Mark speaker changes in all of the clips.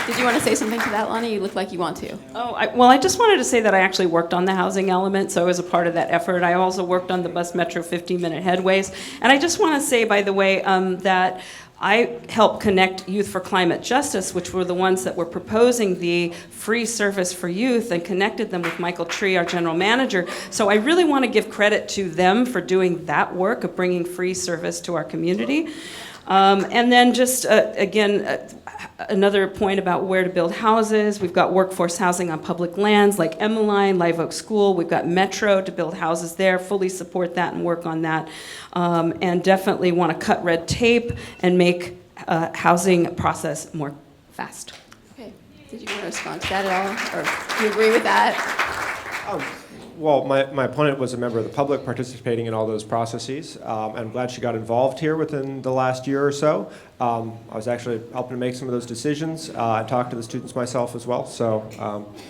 Speaker 1: Did you want to say something to that, Lonnie? You look like you want to.
Speaker 2: Well, I just wanted to say that I actually worked on the housing element, so I was a part of that effort. I also worked on the bus metro 15-minute headways. And I just want to say, by the way, that I helped connect Youth for Climate Justice, which were the ones that were proposing the free service for youth, and connected them with Michael Tree, our general manager. So I really want to give credit to them for doing that work of bringing free service to our community. And then just, again, another point about where to build houses. We've got workforce housing on public lands like Emmeline, Live Oak School. We've got Metro to build houses there. Fully support that and work on that. And definitely want to cut red tape and make housing process more fast.
Speaker 1: Okay. Did you want to respond to that at all? Or do you agree with that?
Speaker 3: Well, my opponent was a member of the public participating in all those processes. I'm glad she got involved here within the last year or so. I was actually helping to make some of those decisions. I talked to the students myself as well. So,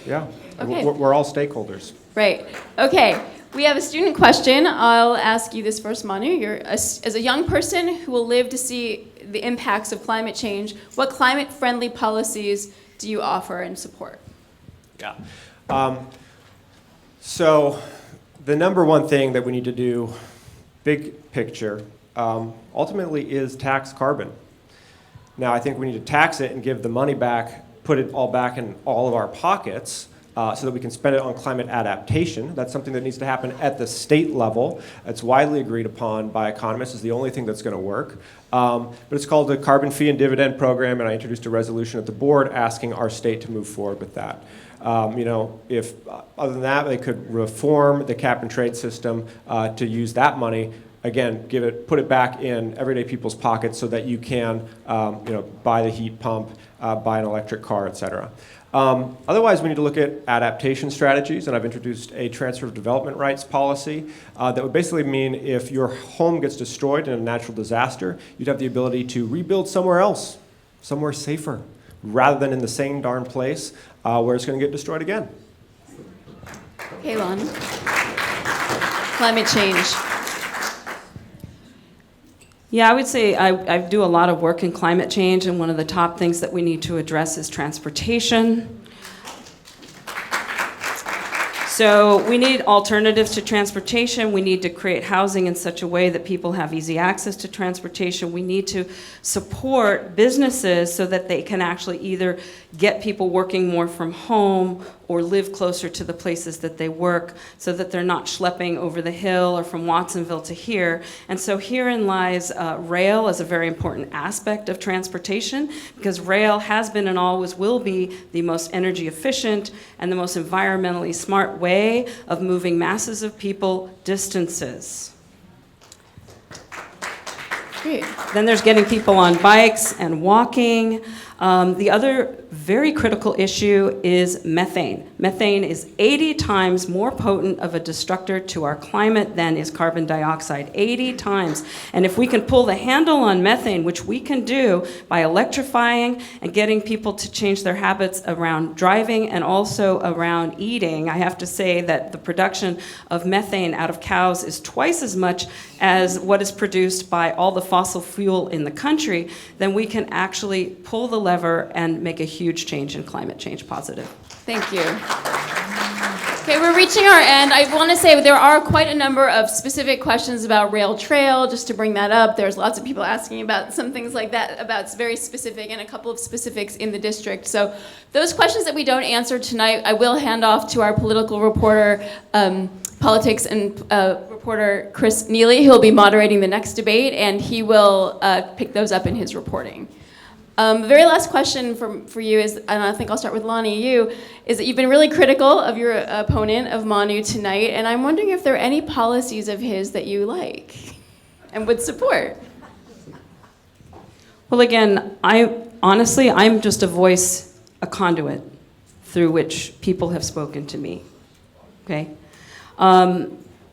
Speaker 3: yeah,
Speaker 1: okay.
Speaker 3: We're all stakeholders.
Speaker 1: Right. Okay. We have a student question. I'll ask you this first, Manu. As a young person who will live to see the impacts of climate change, what climate-friendly policies do you offer and support?
Speaker 3: Yeah. So the number one thing that we need to do, big picture, ultimately is tax carbon. Now, I think we need to tax it and give the money back, put it all back in all of our pockets so that we can spend it on climate adaptation. That's something that needs to happen at the state level. It's widely agreed upon by economists. It's the only thing that's going to work. But it's called the Carbon Fee and Dividend Program, and I introduced a resolution at the board asking our state to move forward with that. If other than that, they could reform the cap and trade system to use that money, again, put it back in everyday people's pockets so that you can, buy the heat pump, buy an electric car, et cetera. Otherwise, we need to look at adaptation strategies, and I've introduced a transfer of development rights policy that would basically mean if your home gets destroyed in a natural disaster, you'd have the ability to rebuild somewhere else, somewhere safer, rather than in the same darn place where it's going to get destroyed again.
Speaker 1: Okay, Lon. Climate change.
Speaker 2: Yeah, I would say I do a lot of work in climate change, and one of the top things that we need to address is transportation. So we need alternatives to transportation. We need to create housing in such a way that people have easy access to transportation. We need to support businesses so that they can actually either get people working more from home or live closer to the places that they work so that they're not schlepping over the hill or from Watsonville to here. And so herein lies rail as a very important aspect of transportation, because rail has been and always will be the most energy efficient and the most environmentally smart way of moving masses of people distances.
Speaker 1: Great.
Speaker 2: Then there's getting people on bikes and walking. The other very critical issue is methane. Methane is 80 times more potent of a destructor to our climate than is carbon dioxide, 80 times. And if we can pull the handle on methane, which we can do by electrifying and getting people to change their habits around driving and also around eating, I have to say that the production of methane out of cows is twice as much as what is produced by all the fossil fuel in the country, then we can actually pull the lever and make a huge change in climate change positive.
Speaker 1: Thank you. Okay, we're reaching our end. I want to say there are quite a number of specific questions about rail trail, just to bring that up. There's lots of people asking about some things like that, about very specific, and a couple of specifics in the district. So those questions that we don't answer tonight, I will hand off to our political reporter, politics and reporter Chris Neely, who will be moderating the next debate, and he will pick those up in his reporting. The very last question for you is, and I think I'll start with Lonnie, is that you've been really critical of your opponent, of Manu, tonight, and I'm wondering if there are any policies of his that you like and would support.
Speaker 2: Well, again, I'm just a voice, a conduit through which people have spoken to me, okay?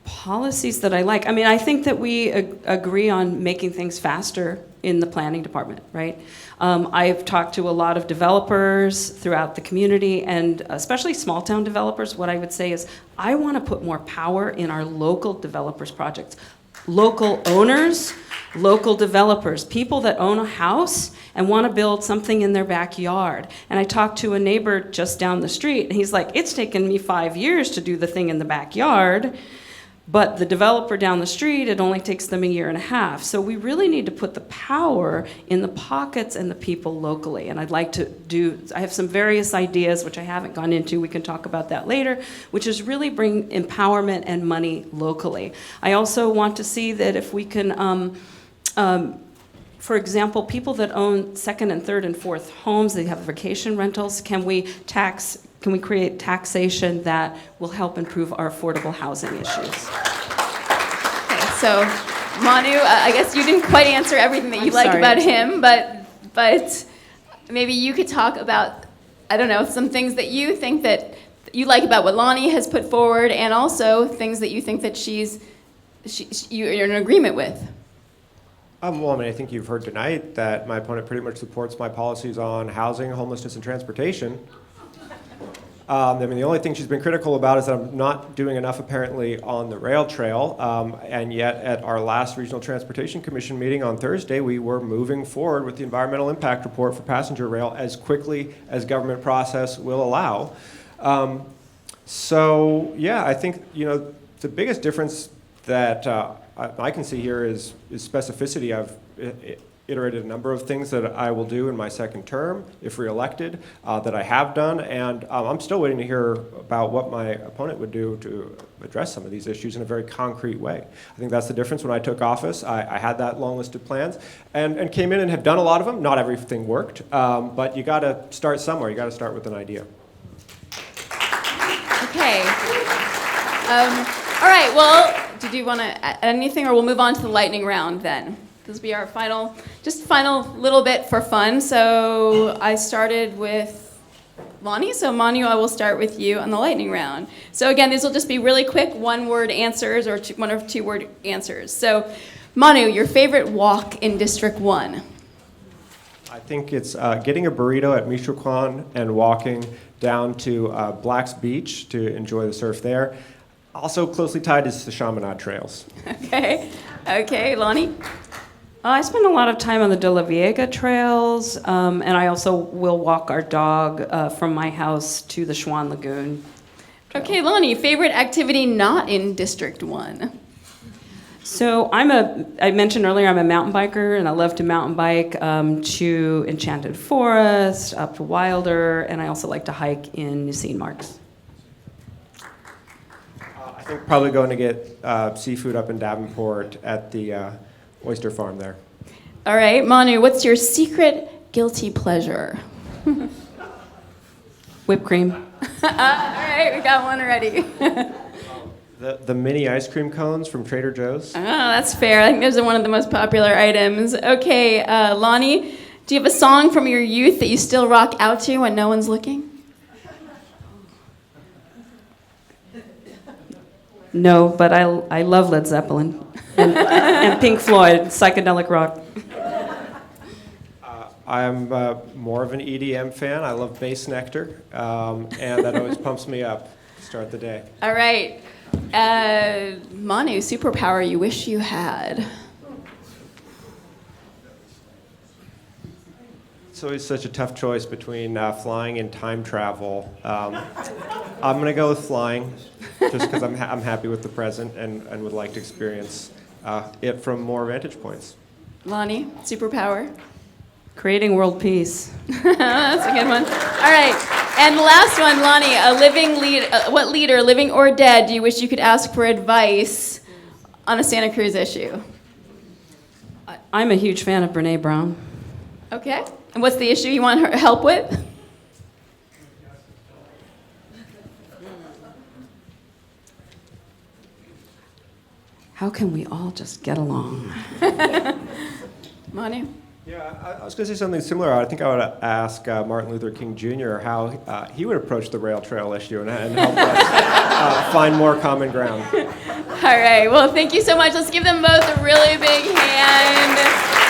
Speaker 2: Policies that I like, I think that we agree on making things faster in the planning department, right? I've talked to a lot of developers throughout the community, and especially small town developers. What I would say is I want to put more power in our local developers' projects. local owners, local developers, people that own a house and want to build something in their backyard. And I talked to a neighbor just down the street, and he's like, it's taken me 5 years to do the thing in the backyard, but the developer down the street, it only takes them 1.5 years. So we really need to put the power in the pockets and the people locally. And I have some various ideas, which I haven't gone into, we can talk about that later, which is really bring empowerment and money locally. I also want to see that if we can, for example, people that own second and third and fourth homes, they have vacation rentals, can we create taxation that will help improve our affordable housing issues?
Speaker 1: Okay, so Manu, I guess you didn't quite answer everything that you
Speaker 2: I'm
Speaker 1: like
Speaker 2: sorry.
Speaker 1: about him, but maybe you could talk about, I don't know, some things that you think that you like about what Lonnie has put forward, and also things that you think that you're in agreement with.
Speaker 3: Well, I mean, I think you've heard tonight that my opponent pretty much supports my policies on housing, homelessness, and transportation. I mean, the only thing she's been critical about is that I'm not doing enough, apparently, on the rail trail. And yet, at our last Regional Transportation Commission meeting on Thursday, we were moving forward with the environmental impact report for passenger rail as quickly as government process will allow. So, yeah, I think, the biggest difference that I can see here is specificity. I've iterated a number of things that I will do in my second term, if reelected, that I have done, and I'm still waiting to hear about what my opponent would do to address some of these issues in a very concrete way. I think that's the difference. When I took office, I had that long list of plans and came in and have done a lot of them. Not everything worked, but you got to start somewhere. You got to start with an idea.
Speaker 1: Okay. All right, well, did you want to add anything, or we'll move on to the lightning round then? This will be our final little bit for fun. So I started with Lonnie. So Manu, I will start with you on the lightning round. So again, these will just be really quick one-word answers or one or two-word answers. So Manu, your favorite walk in District 1?
Speaker 3: I think it's getting a burrito at Michoacan and walking down to Black's Beach to enjoy the surf there. Also closely tied is the Chaminade trails.
Speaker 1: Okay, Lonnie?
Speaker 2: I spend a lot of time on the De La Viega trails, and I also will walk our dog from my house to the Schwann Lagoon.
Speaker 1: Okay, Lonnie, favorite activity not in District 1?
Speaker 2: So I mentioned earlier I'm a mountain biker, and I love to mountain bike to Enchanted Forest, up to Wilder, and I also like to hike in Nissene Marks.
Speaker 3: I think probably going to get seafood up in Davenport at the oyster farm there.
Speaker 1: All right, Manu, what's your secret guilty pleasure?
Speaker 2: Whipped cream.
Speaker 1: All right, we got one already.
Speaker 3: The mini ice cream cones from Trader Joe's.
Speaker 1: Oh, that's fair. I think those are one of the most popular items. Okay, Lonnie, do you have a song from your youth that you still rock out to when no one's looking?
Speaker 2: No, but I love Led Zeppelin and Pink Floyd, psychedelic rock.
Speaker 3: I'm more of an EDM fan. I love Bass Nectar, and that always pumps me up to start the day.
Speaker 1: All right. Manu, superpower you wish you had.
Speaker 3: It's always such a tough choice between flying and time travel. I'm going to go with flying, just because I'm happy with the present and would like to experience it from more vantage points.
Speaker 1: Lonnie, superpower?
Speaker 2: Creating world peace.
Speaker 1: That's a good one. All right. And the last one, Lonnie, what leader, living or dead, do you wish you could ask for advice on a Santa Cruz issue?
Speaker 2: I'm a huge fan of Brene Brown.
Speaker 1: Okay. And what's the issue you want her help with?
Speaker 2: How can we all just get along?
Speaker 1: Manu?
Speaker 3: Yeah, I was going to say something similar. I think I would ask Martin Luther King Jr. how he would approach the rail trail issue and help us find more common ground.
Speaker 1: All right. Well, thank you so much. Let's give them both a really big hand.